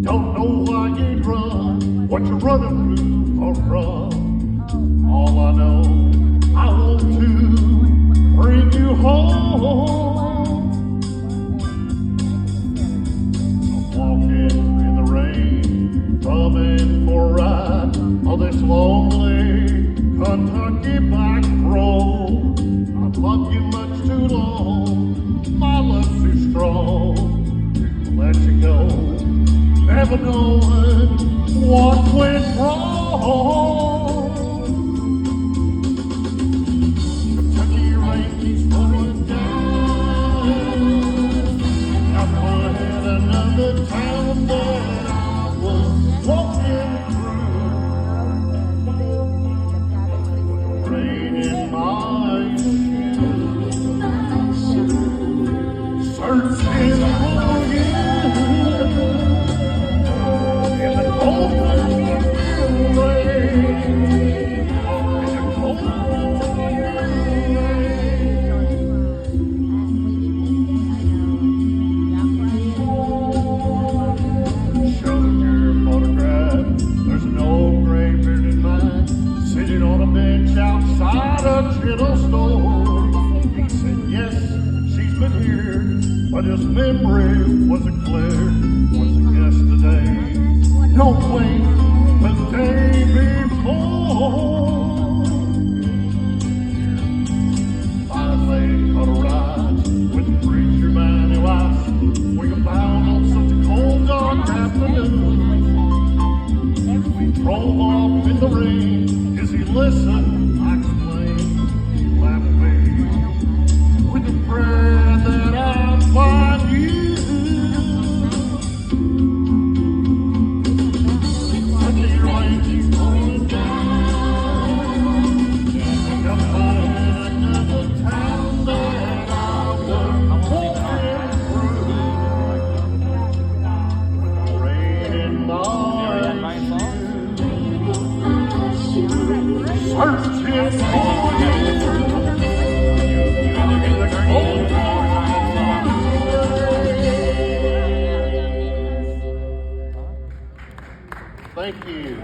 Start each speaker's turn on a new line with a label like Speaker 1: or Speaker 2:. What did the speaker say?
Speaker 1: Don't know why you'd run, what you're running through or from. All I know, I want to bring you home. I'm walking in the rain, coming for a ride on this lonely Kentucky back road. I've loved you much too long, my love's too strong to let you go. Never knowing what went wrong. Kentucky rain keeps falling down. I'm ahead another town that I was walking through. Rain in my shoes, searching for you. Outside a general store, he said, yes, she's been here, but his memory wasn't clear. Was it yesterday? No, wait, the day before. Finally caught a ride with a preacher man who asked, we were bound on such a cold, dark afternoon. We drove off in the rain as he listened. Thank you.